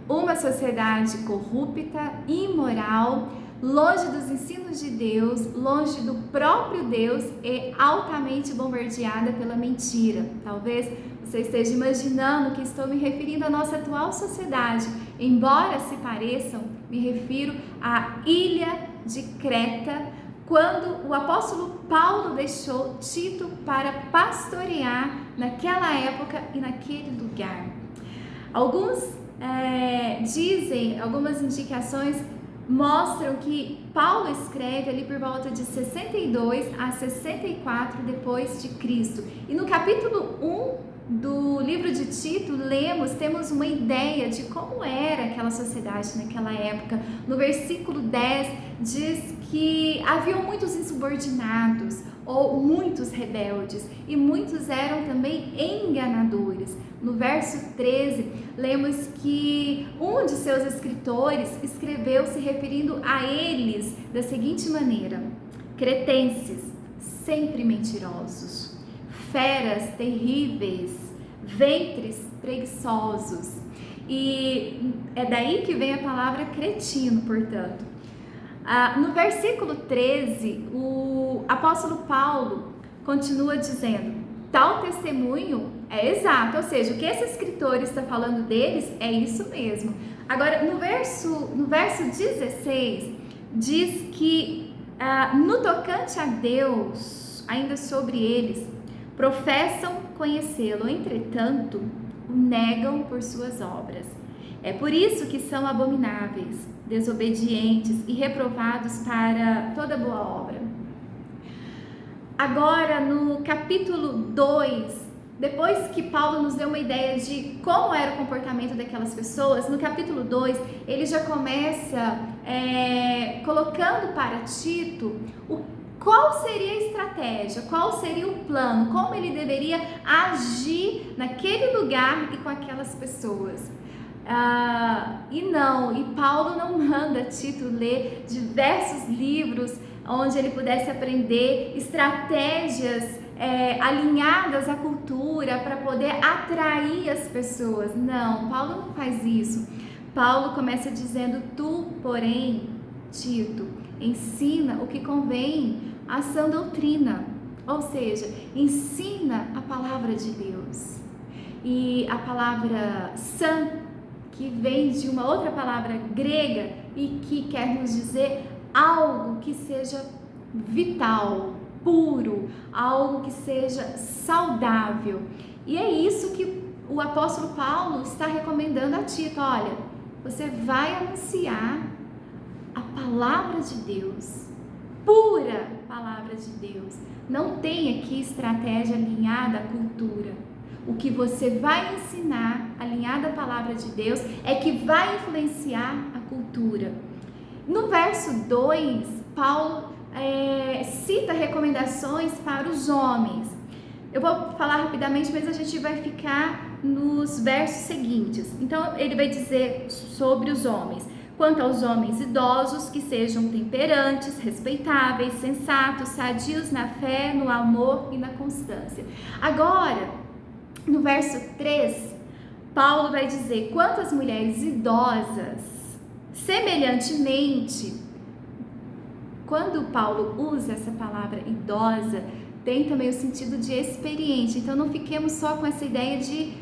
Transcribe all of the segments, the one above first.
uma sociedade corrupta, imoral, longe dos ensinos de Deus, longe do próprio Deus e altamente bombardeada pela mentira. Talvez você esteja imaginando que estou me referindo à nossa atual sociedade. Embora se pareçam, me refiro à ilha de Creta, quando o apóstolo Paulo deixou Tito para pastorear naquela época e naquele lugar. Algumas indicações mostram que Paulo escreve ali por volta de 62 a 64 depois de Cristo. E no capítulo 1 do livro de Tito, temos uma ideia de como era aquela sociedade naquela época. No versículo 10 diz que haviam muitos insubordinados ou muitos rebeldes e muitos eram também enganadores. No verso 13, lemos que um de seus escritores escreveu se referindo a eles da seguinte maneira: cretenses, sempre mentirosos, feras terríveis, ventres preguiçosos. E é daí que vem a palavra cretino, portanto. No versículo 13, o apóstolo Paulo continua dizendo: tal testemunho é exato, ou seja, o que esse escritor está falando deles é isso mesmo. Agora, no verso 16, diz que no tocante a Deus, ainda sobre eles, professam conhecê-lo, entretanto, o negam por suas obras. É por isso que são abomináveis, desobedientes e reprovados para toda boa obra. Agora, no capítulo 2, depois que Paulo nos deu uma ideia de como era o comportamento daquelas pessoas, no capítulo 2, ele já começa colocando para Tito qual seria a estratégia, qual seria o plano, como ele deveria agir naquele lugar e com aquelas pessoas. E Paulo não manda Tito ler diversos livros onde ele pudesse aprender estratégias alinhadas à cultura para poder atrair as pessoas. Não, Paulo não faz isso. Paulo começa dizendo: tu, porém, Tito, ensina o que convém à sã doutrina, ou seja, ensina a palavra de Deus. E a palavra sã, que vem de uma outra palavra grega e que quer nos dizer algo que seja vital, puro, algo que seja saudável. E é isso que o apóstolo Paulo está recomendando a Tito: olha, você vai anunciar a palavra de Deus, pura palavra de Deus. Não tem aqui estratégia alinhada à cultura. O que você vai ensinar, alinhado à palavra de Deus, é que vai influenciar a cultura. No verso 2, Paulo cita recomendações para os homens. Eu vou falar rapidamente, mas a gente vai ficar nos versos seguintes. Então, ele vai dizer sobre os homens: quanto aos homens idosos, que sejam temperantes, respeitáveis, sensatos, sadios na fé, no amor e na constância. Agora, no verso 3, Paulo vai dizer: quanto às mulheres idosas, semelhantemente. Quando Paulo usa essa palavra idosa, tem também o sentido de experiente. Então, não fiquemos só com essa ideia de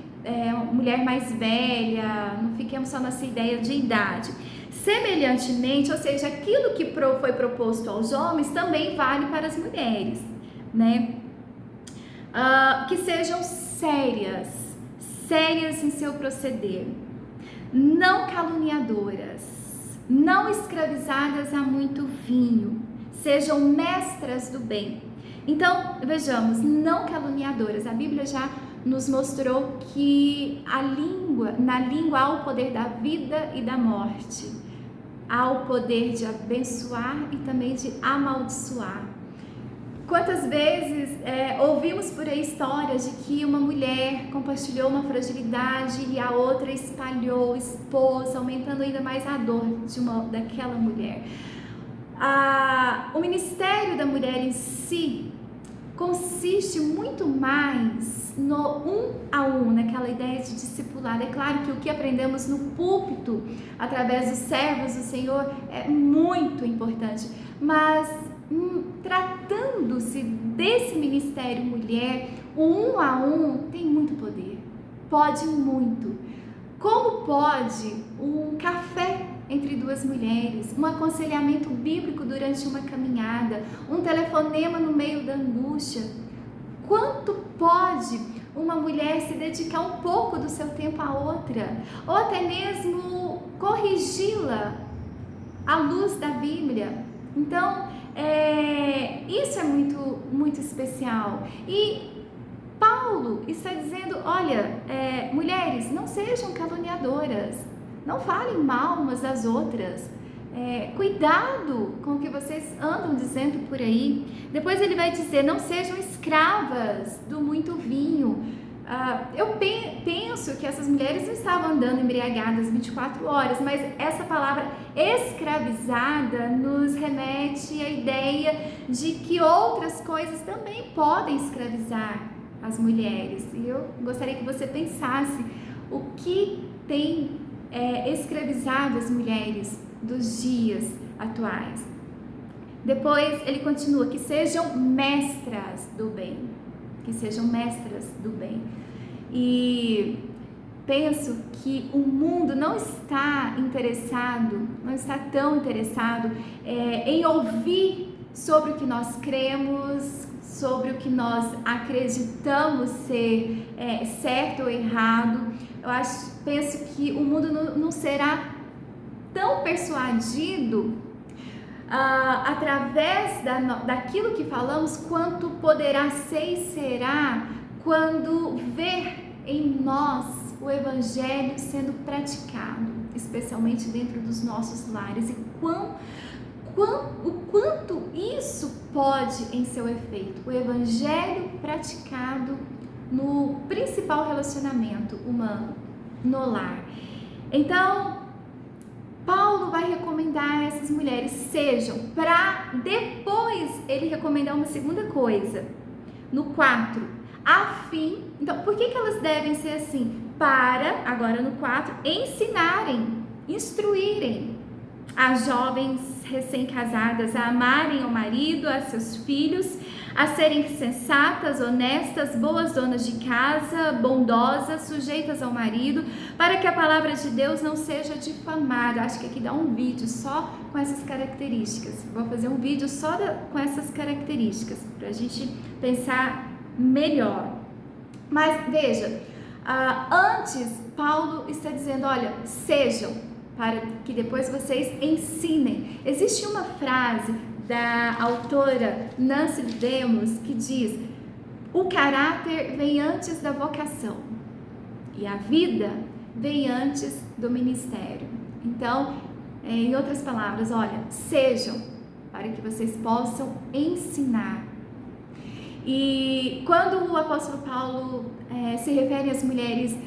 mulher mais velha, não fiquemos só nessa ideia de idade. Semelhantemente, ou seja, aquilo que foi proposto aos homens também vale para as mulheres, né? Que sejam sérias em seu proceder, não caluniadoras, não escravizadas a muito vinho, sejam mestras do bem. Então, vejamos, não caluniadoras. A Bíblia já nos mostrou que na língua há o poder da vida e da morte, há o poder de abençoar e também de amaldiçoar. Quantas vezes ouvimos por aí histórias de que uma mulher compartilhou uma fragilidade e a outra espalhou, expôs, aumentando ainda mais a dor daquela mulher. O ministério da mulher em si consiste muito mais no um a um, naquela ideia de discipulado. É claro que o que aprendemos no púlpito, através dos servos do Senhor, é muito importante, mas tratando-se desse ministério mulher, o um a um tem muito poder, pode muito. Como pode um café entre duas mulheres, um aconselhamento bíblico durante uma caminhada, um telefonema no meio da angústia? Quanto pode uma mulher se dedicar um pouco do seu tempo à outra, ou até mesmo corrigi-la à luz da Bíblia? Então, isso é muito, muito especial. E Paulo está dizendo, olha, mulheres, não sejam caluniadoras, não falem mal umas das outras, cuidado com o que vocês andam dizendo por aí. Depois ele vai dizer, não sejam escravas do muito vinho. Eu penso que essas mulheres não estavam andando embriagadas 24 horas, mas essa palavra escravizada nos remete à ideia de que outras coisas também podem escravizar as mulheres. E eu gostaria que você pensasse o que tem escravizado as mulheres dos dias atuais. Depois ele continua, que sejam mestras do bem, que sejam mestras do bem. E penso que o mundo não está tão interessado em ouvir sobre o que nós cremos, sobre o que nós acreditamos ser certo ou errado. Penso que o mundo não será tão persuadido através daquilo que falamos, quanto poderá ser e será quando ver em nós o Evangelho sendo praticado, especialmente dentro dos nossos lares, e o quanto isso pode em seu efeito, o Evangelho praticado no principal relacionamento humano, no lar. Então, Paulo vai recomendar a essas mulheres, sejam, para depois ele recomendar uma segunda coisa, no 4, a fim, então, por que elas devem ser assim? Para, agora no 4, ensinarem, instruírem as jovens recém-casadas a amarem ao marido, a seus filhos, a serem sensatas, honestas, boas donas de casa, bondosas, sujeitas ao marido, para que a palavra de Deus não seja difamada. Acho que aqui dá um vídeo só com essas características. Vou fazer um vídeo só com essas características, para a gente pensar melhor. Mas veja, antes Paulo está dizendo, olha, sejam, para que depois vocês ensinem. Existe uma frase da autora Nancy Demos que diz, o caráter vem antes da vocação e a vida vem antes do ministério. Então, em outras palavras, olha, sejam, para que vocês possam ensinar. E quando o apóstolo Paulo se refere às mulheres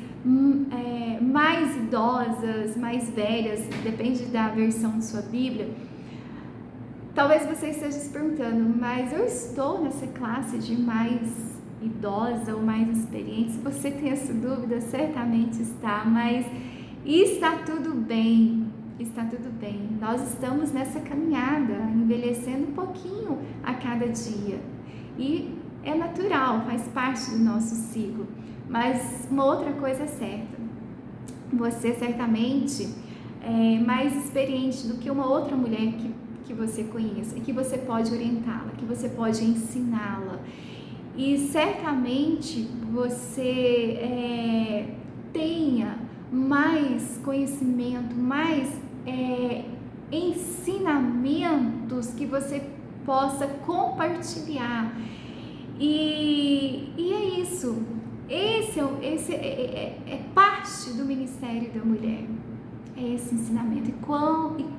mais idosas, mais velhas, depende da versão de sua Bíblia, talvez você esteja se perguntando, mas eu estou nessa classe de mais idosa ou mais experiente? Se você tem essa dúvida, certamente está, mas está tudo bem, está tudo bem. Nós estamos nessa caminhada, envelhecendo um pouquinho a cada dia e é natural, faz parte do nosso ciclo. Mas uma outra coisa é certa, você certamente é mais experiente do que uma outra mulher que você conheça e que você pode orientá-la, que você pode ensiná-la. E certamente você tenha mais conhecimento, mais ensinamentos que você possa compartilhar. E é isso. Esse é parte do ministério da mulher, é esse ensinamento. E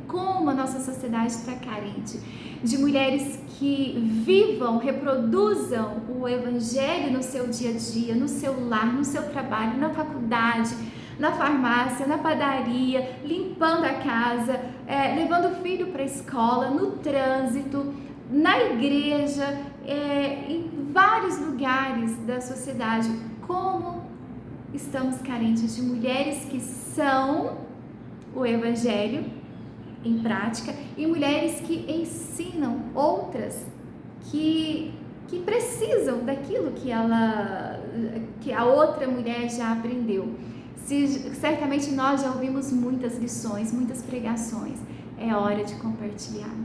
como a nossa sociedade está carente de mulheres que vivam, reproduzam o Evangelho no seu dia a dia, no seu lar, no seu trabalho, na faculdade, na farmácia, na padaria, limpando a casa, levando o filho para a escola, no trânsito, na igreja, em vários lugares da sociedade, como estamos carentes de mulheres que são o Evangelho em prática e mulheres que ensinam outras que precisam daquilo que a outra mulher já aprendeu. Certamente nós já ouvimos muitas lições, muitas pregações. É hora de compartilhar.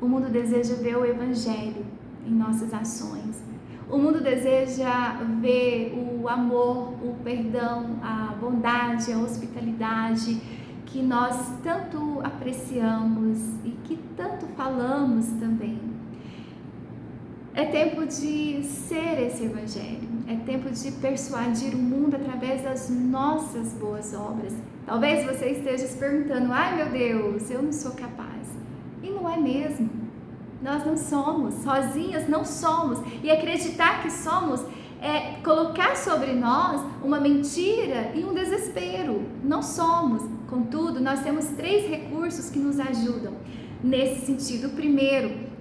O mundo deseja ver o Evangelho em nossas ações. O mundo deseja ver o amor, o perdão, a bondade, a hospitalidade que nós tanto apreciamos e que tanto falamos também. É tempo de ser esse Evangelho, é tempo de persuadir o mundo através das nossas boas obras. Talvez você esteja se perguntando, ai meu Deus, eu não sou capaz. E não é mesmo. Nós não somos, sozinhas não somos. E acreditar que somos é colocar sobre nós uma mentira e um desespero. Não somos. Contudo, nós temos 3 recursos que nos ajudam nesse sentido. O primeiro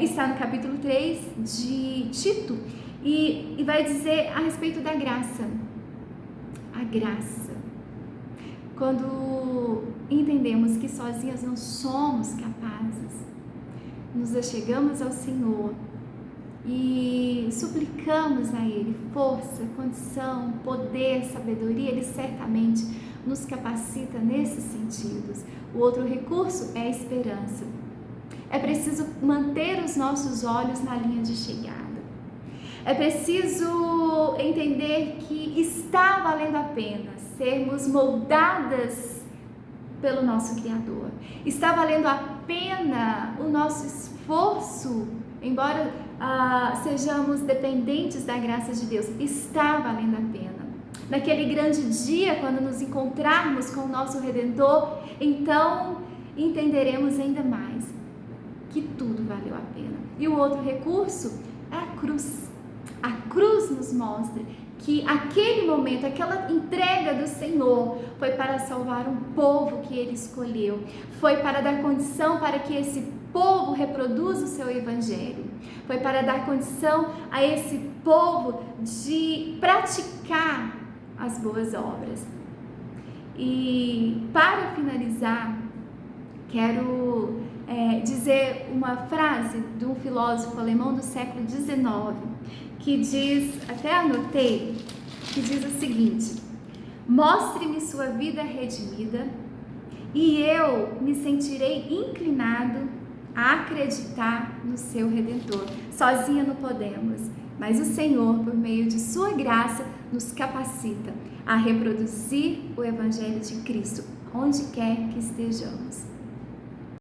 está no capítulo 3 de Tito e vai dizer a respeito da graça. A graça. Quando entendemos que sozinhas não somos capazes, nos achegamos ao Senhor e suplicamos a Ele força, condição, poder, sabedoria. Ele certamente nos capacita nesses sentidos. O outro recurso é a esperança. É preciso manter os nossos olhos na linha de chegada. É preciso entender que está valendo a pena sermos moldadas pelo nosso Criador. Está valendo a pena o nosso esforço, embora sejamos dependentes da graça de Deus. Está valendo a pena. Naquele grande dia, quando nos encontrarmos com o nosso Redentor, então entenderemos ainda mais que tudo valeu a pena. E o outro recurso é a cruz. A cruz nos mostra que aquele momento, aquela entrega do Senhor foi para salvar um povo que Ele escolheu, foi para dar condição para que esse povo reproduza o seu Evangelho, foi para dar condição a esse povo de praticar as boas obras. E para finalizar, quero dizer uma frase de um filósofo alemão do século XIX, que diz, até anotei, que diz o seguinte: mostre-me sua vida redimida e eu me sentirei inclinado a acreditar no seu Redentor. Sozinha não podemos, mas o Senhor, por meio de sua graça, nos capacita a reproduzir o Evangelho de Cristo, onde quer que estejamos.